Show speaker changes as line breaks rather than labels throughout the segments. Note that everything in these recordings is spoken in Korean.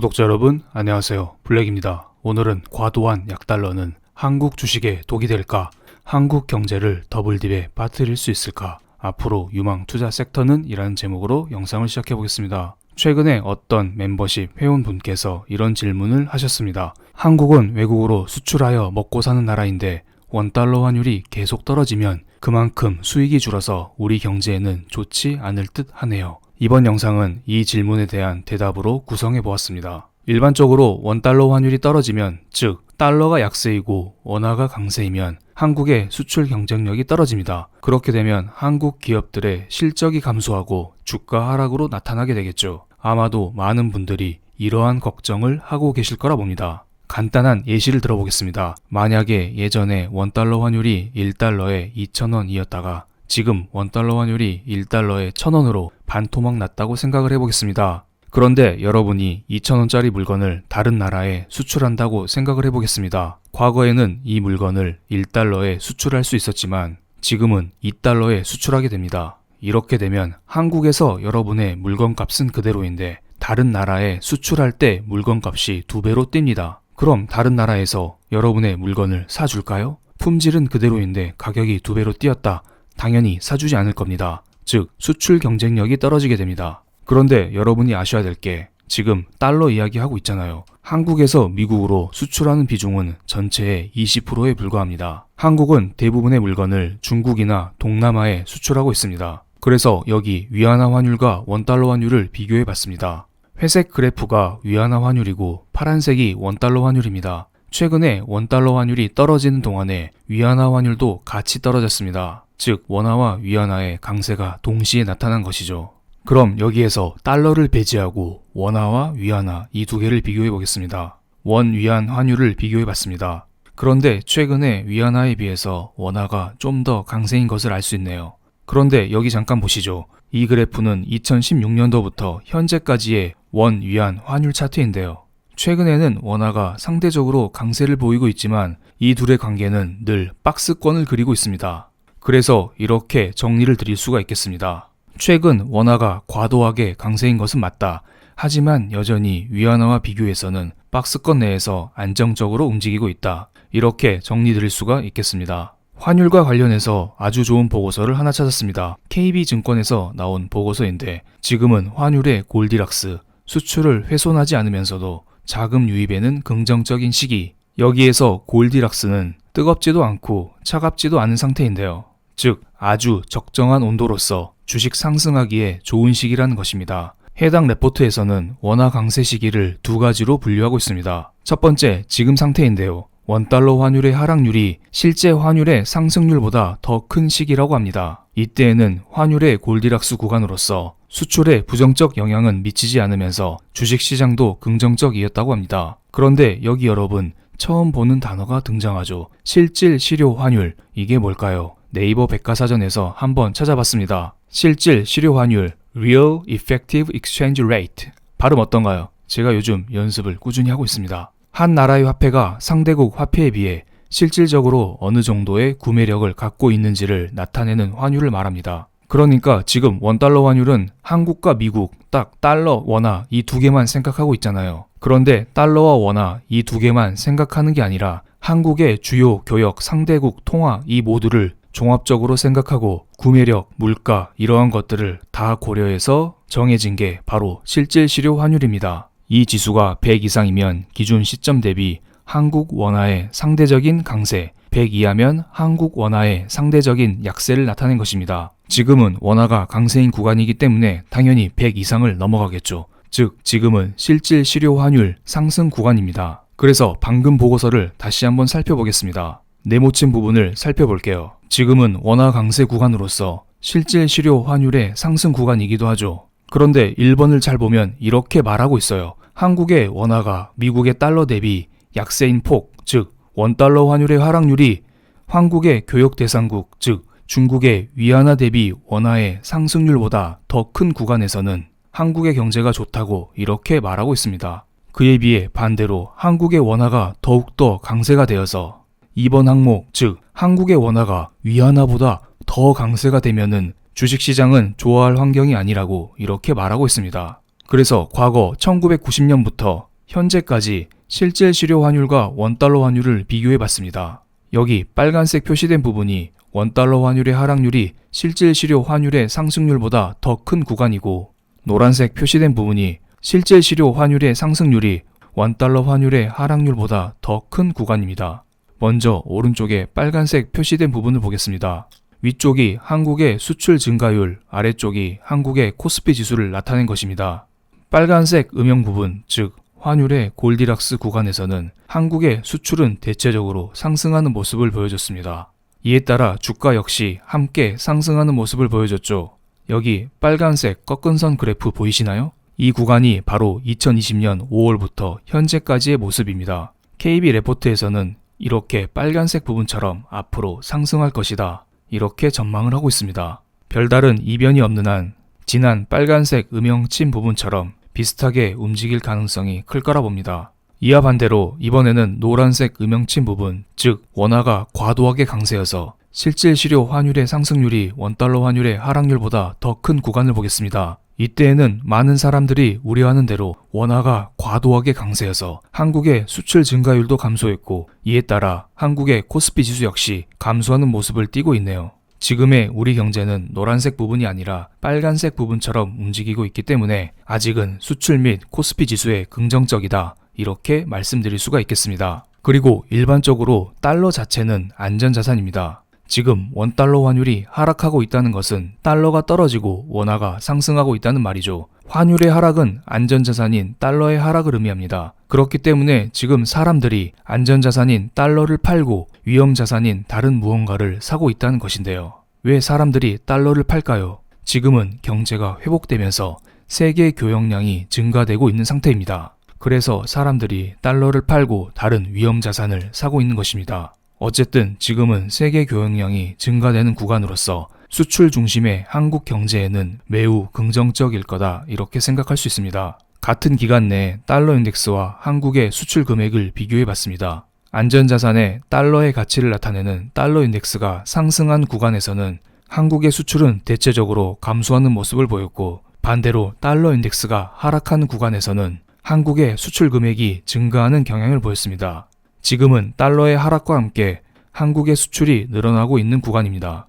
구독자 여러분 안녕하세요. 블랙입니다. 오늘은 과도한 약달러는 한국 주식에 독이 될까? 한국 경제를 더블딥에 빠뜨릴 수 있을까? 앞으로 유망 투자 섹터는? 이라는 제목으로 영상을 시작해 보겠습니다. 최근에 어떤 멤버십 회원분께서 이런 질문을 하셨습니다. 한국은 외국으로 수출하여 먹고 사는 나라인데 원달러 환율이 계속 떨어지면 그만큼 수익이 줄어서 우리 경제에는 좋지 않을 듯 하네요. 이번 영상은 이 질문에 대한 대답으로 구성해 보았습니다. 일반적으로 원달러 환율이 떨어지면, 즉 달러가 약세이고 원화가 강세이면 한국의 수출 경쟁력이 떨어집니다. 그렇게 되면 한국 기업들의 실적이 감소하고 주가 하락으로 나타나게 되겠죠. 아마도 많은 분들이 이러한 걱정을 하고 계실 거라 봅니다. 간단한 예시를 들어보겠습니다. 만약에 예전에 원달러 환율이 1달러에 2,000원이었다가 지금 원달러 환율이 1달러에 1,000원으로 반토막 났다고 생각을 해보겠습니다. 그런데 여러분이 2,000원짜리 물건을 다른 나라에 수출한다고 생각을 해보겠습니다. 과거에는 이 물건을 1달러에 수출할 수 있었지만 지금은 2달러에 수출하게 됩니다. 이렇게 되면 한국에서 여러분의 물건값은 그대로인데 다른 나라에 수출할 때 물건값이 2배로 뜁니다. 그럼 다른 나라에서 여러분의 물건을 사줄까요? 품질은 그대로인데 가격이 2배로 뛰었다. 당연히 사주지 않을 겁니다. 즉 수출 경쟁력이 떨어지게 됩니다. 그런데 여러분이 아셔야 될 게 지금 달러 이야기하고 있잖아요. 한국에서 미국으로 수출하는 비중은 전체의 20%에 불과합니다. 한국은 대부분의 물건을 중국이나 동남아에 수출하고 있습니다. 그래서 여기 위안화 환율과 원달러 환율을 비교해 봤습니다. 회색 그래프가 위안화 환율이고 파란색이 원달러 환율입니다. 최근에 원달러 환율이 떨어지는 동안에 위안화 환율도 같이 떨어졌습니다. 즉 원화와 위안화의 강세가 동시에 나타난 것이죠. 그럼 여기에서 달러를 배제하고 원화와 위안화 이 두 개를 비교해 보겠습니다. 원 위안 환율을 비교해 봤습니다. 그런데 최근에 위안화에 비해서 원화가 좀 더 강세인 것을 알 수 있네요. 그런데 여기 잠깐 보시죠. 이 그래프는 2016년도부터 현재까지의 원 위안 환율 차트인데요. 최근에는 원화가 상대적으로 강세를 보이고 있지만 이 둘의 관계는 늘 박스권을 그리고 있습니다. 그래서 이렇게 정리를 드릴 수가 있겠습니다. 최근 원화가 과도하게 강세인 것은 맞다. 하지만 여전히 위안화와 비교해서는 박스권 내에서 안정적으로 움직이고 있다. 이렇게 정리 드릴 수가 있겠습니다. 환율과 관련해서 아주 좋은 보고서를 하나 찾았습니다. KB증권에서 나온 보고서인데 지금은 환율의 골디락스, 수출을 훼손하지 않으면서도 자금 유입에는 긍정적인 시기. 여기에서 골디락스는 뜨겁지도 않고 차갑지도 않은 상태인데요. 즉 아주 적정한 온도로서 주식 상승하기에 좋은 시기라는 것입니다. 해당 레포트에서는 원화 강세 시기를 두 가지로 분류하고 있습니다. 첫 번째, 지금 상태인데요. 원달러 환율의 하락률이 실제 환율의 상승률보다 더 큰 시기라고 합니다. 이때에는 환율의 골디락스 구간으로서 수출에 부정적 영향은 미치지 않으면서 주식시장도 긍정적이었다고 합니다. 그런데 여기 여러분 처음 보는 단어가 등장하죠. 실질 실효 환율. 이게 뭘까요? 네이버 백과사전에서 한번 찾아봤습니다. 실질 실효 환율 Real Effective Exchange Rate. 발음 어떤가요? 제가 요즘 연습을 꾸준히 하고 있습니다. 한 나라의 화폐가 상대국 화폐에 비해 실질적으로 어느 정도의 구매력을 갖고 있는지를 나타내는 환율을 말합니다. 그러니까 지금 원달러 환율은 한국과 미국, 딱 달러, 원화 이 두 개만 생각하고 있잖아요. 그런데 달러와 원화 이 두 개만 생각하는 게 아니라 한국의 주요 교역 상대국 통화 이 모두를 종합적으로 생각하고 구매력, 물가 이러한 것들을 다 고려해서 정해진 게 바로 실질 실효 환율입니다. 이 지수가 100 이상이면 기준 시점 대비 한국 원화의 상대적인 강세, 100 이하면 한국 원화의 상대적인 약세를 나타낸 것입니다. 지금은 원화가 강세인 구간이기 때문에 당연히 100 이상을 넘어가겠죠. 즉 지금은 실질 실효 환율 상승 구간입니다. 그래서 방금 보고서를 다시 한번 살펴보겠습니다. 네모친 부분을 살펴볼게요. 지금은 원화 강세 구간으로서 실질 실효 환율의 상승 구간이기도 하죠. 그런데 1번을 잘 보면 이렇게 말하고 있어요. 한국의 원화가 미국의 달러 대비 약세인 폭, 즉 원달러 환율의 하락률이 한국의 교역 대상국, 즉 중국의 위안화 대비 원화의 상승률보다 더 큰 구간에서는 한국의 경제가 좋다고 이렇게 말하고 있습니다. 그에 비해 반대로 한국의 원화가 더욱더 강세가 되어서 2번 항목, 즉 한국의 원화가 위안화보다 더 강세가 되면은 주식시장은 좋아할 환경이 아니라고 이렇게 말하고 있습니다. 그래서 과거 1990년부터 현재까지 실질 실효 환율과 원달러 환율을 비교해 봤습니다. 여기 빨간색 표시된 부분이 원달러 환율의 하락률이 실질 실효 환율의 상승률보다 더 큰 구간이고, 노란색 표시된 부분이 실질 실효 환율의 상승률이 원달러 환율의 하락률보다 더 큰 구간입니다. 먼저 오른쪽에 빨간색 표시된 부분을 보겠습니다. 위쪽이 한국의 수출 증가율, 아래쪽이 한국의 코스피 지수를 나타낸 것입니다. 빨간색 음영 부분, 즉 환율의 골디락스 구간에서는 한국의 수출은 대체적으로 상승하는 모습을 보여줬습니다. 이에 따라 주가 역시 함께 상승하는 모습을 보여줬죠. 여기 빨간색 꺾은 선 그래프 보이시나요? 이 구간이 바로 2020년 5월부터 현재까지의 모습입니다. KB 레포트에서는 이렇게 빨간색 부분처럼 앞으로 상승할 것이다, 이렇게 전망을 하고 있습니다. 별다른 이변이 없는 한 지난 빨간색 음영침 부분처럼 비슷하게 움직일 가능성이 클 거라 봅니다. 이와 반대로 이번에는 노란색 음영침 부분, 즉 원화가 과도하게 강세여서 실질 실효 환율의 상승률이 원달러 환율의 하락률보다 더 큰 구간을 보겠습니다. 이때에는 많은 사람들이 우려하는 대로 원화가 과도하게 강세여서 한국의 수출 증가율도 감소했고, 이에 따라 한국의 코스피 지수 역시 감소하는 모습을 띠고 있네요. 지금의 우리 경제는 노란색 부분이 아니라 빨간색 부분처럼 움직이고 있기 때문에 아직은 수출 및 코스피 지수에 긍정적이다, 이렇게 말씀드릴 수가 있겠습니다. 그리고 일반적으로 달러 자체는 안전자산입니다. 지금 원달러 환율이 하락하고 있다는 것은 달러가 떨어지고 원화가 상승하고 있다는 말이죠. 환율의 하락은 안전자산인 달러의 하락을 의미합니다. 그렇기 때문에 지금 사람들이 안전자산인 달러를 팔고 위험자산인 다른 무언가를 사고 있다는 것인데요. 왜 사람들이 달러를 팔까요? 지금은 경제가 회복되면서 세계 교역량이 증가되고 있는 상태입니다. 그래서 사람들이 달러를 팔고 다른 위험자산을 사고 있는 것입니다. 어쨌든 지금은 세계 교역량이 증가되는 구간으로서 수출 중심의 한국 경제에는 매우 긍정적일 거다, 이렇게 생각할 수 있습니다. 같은 기간 내에 달러 인덱스와 한국의 수출 금액을 비교해 봤습니다. 안전자산의 달러의 가치를 나타내는 달러 인덱스가 상승한 구간에서는 한국의 수출은 대체적으로 감소하는 모습을 보였고, 반대로 달러 인덱스가 하락한 구간에서는 한국의 수출 금액이 증가하는 경향을 보였습니다. 지금은 달러의 하락과 함께 한국의 수출이 늘어나고 있는 구간입니다.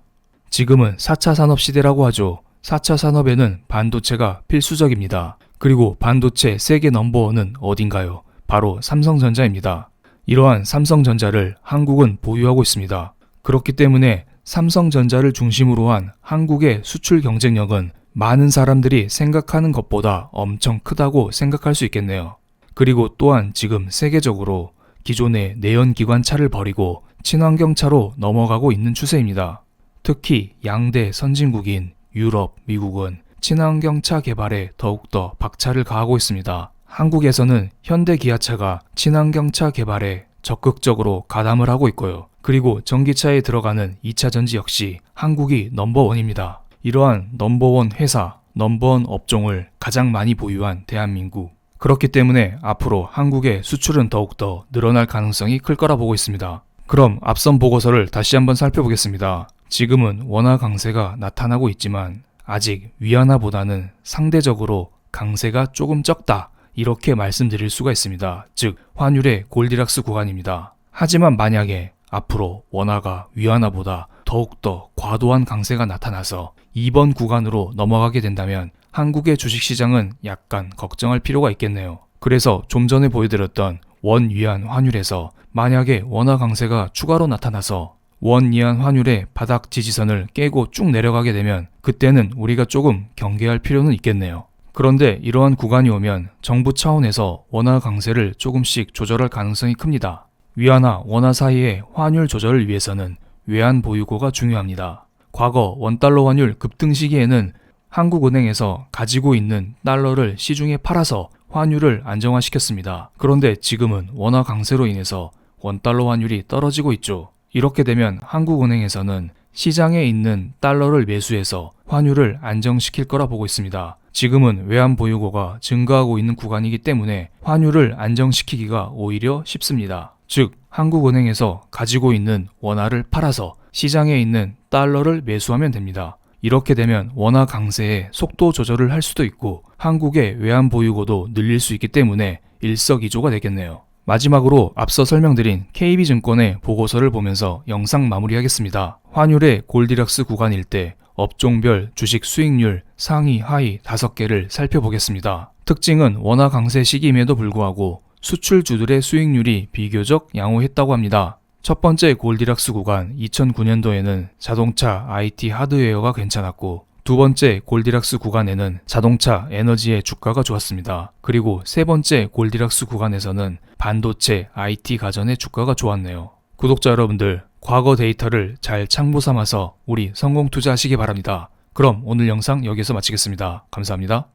지금은 4차 산업시대라고 하죠. 4차 산업에는 반도체가 필수적입니다. 그리고 반도체 세계 넘버원은 어딘가요? 바로 삼성전자입니다. 이러한 삼성전자를 한국은 보유하고 있습니다. 그렇기 때문에 삼성전자를 중심으로 한 한국의 수출 경쟁력은 많은 사람들이 생각하는 것보다 엄청 크다고 생각할 수 있겠네요. 그리고 또한 지금 세계적으로 기존의 내연기관차를 버리고 친환경차로 넘어가고 있는 추세입니다. 특히 양대 선진국인 유럽, 미국은 친환경차 개발에 더욱더 박차를 가하고 있습니다. 한국에서는 현대기아차가 친환경차 개발에 적극적으로 가담을 하고 있고요. 그리고 전기차에 들어가는 2차 전지 역시 한국이 넘버원입니다. 이러한 넘버원 회사, 넘버원 업종을 가장 많이 보유한 대한민국. 그렇기 때문에 앞으로 한국의 수출은 더욱더 늘어날 가능성이 클 거라 보고 있습니다. 그럼 앞선 보고서를 다시 한번 살펴보겠습니다. 지금은 원화 강세가 나타나고 있지만 아직 위안화보다는 상대적으로 강세가 조금 적다, 이렇게 말씀드릴 수가 있습니다. 즉 환율의 골디락스 구간입니다. 하지만 만약에 앞으로 원화가 위안화보다 더욱더 과도한 강세가 나타나서 이번 구간으로 넘어가게 된다면 한국의 주식시장은 약간 걱정할 필요가 있겠네요. 그래서 좀 전에 보여드렸던 원-위안 환율에서 만약에 원화 강세가 추가로 나타나서 원-위안 환율의 바닥 지지선을 깨고 쭉 내려가게 되면 그때는 우리가 조금 경계할 필요는 있겠네요. 그런데 이러한 구간이 오면 정부 차원에서 원화 강세를 조금씩 조절할 가능성이 큽니다. 위안화, 원화 사이의 환율 조절을 위해서는 외환 보유고가 중요합니다. 과거 원달러 환율 급등 시기에는 한국은행에서 가지고 있는 달러를 시중에 팔아서 환율을 안정화시켰습니다. 그런데 지금은 원화 강세로 인해서 원달러 환율이 떨어지고 있죠. 이렇게 되면 한국은행에서는 시장에 있는 달러를 매수해서 환율을 안정시킬 거라 보고 있습니다. 지금은 외환 보유고가 증가하고 있는 구간이기 때문에 환율을 안정시키기가 오히려 쉽습니다. 즉 한국은행에서 가지고 있는 원화를 팔아서 시장에 있는 달러를 매수하면 됩니다. 이렇게 되면 원화 강세에 속도 조절을 할 수도 있고 한국의 외환 보유고도 늘릴 수 있기 때문에 일석이조가 되겠네요. 마지막으로 앞서 설명드린 KB증권의 보고서를 보면서 영상 마무리하겠습니다. 환율의 골디락스 구간일 때 업종별 주식 수익률 상위 하위 5개를 살펴보겠습니다. 특징은 원화 강세 시기임에도 불구하고 수출주들의 수익률이 비교적 양호했다고 합니다. 첫 번째 골디락스 구간 2009년도에는 자동차, IT, 하드웨어가 괜찮았고 두 번째 골디락스 구간에는 자동차, 에너지의 주가가 좋았습니다. 그리고 세 번째 골디락스 구간에서는 반도체, IT, 가전의 주가가 좋았네요. 구독자 여러분들, 과거 데이터를 잘 참고 삼아서 우리 성공 투자하시기 바랍니다. 그럼 오늘 영상 여기서 마치겠습니다. 감사합니다.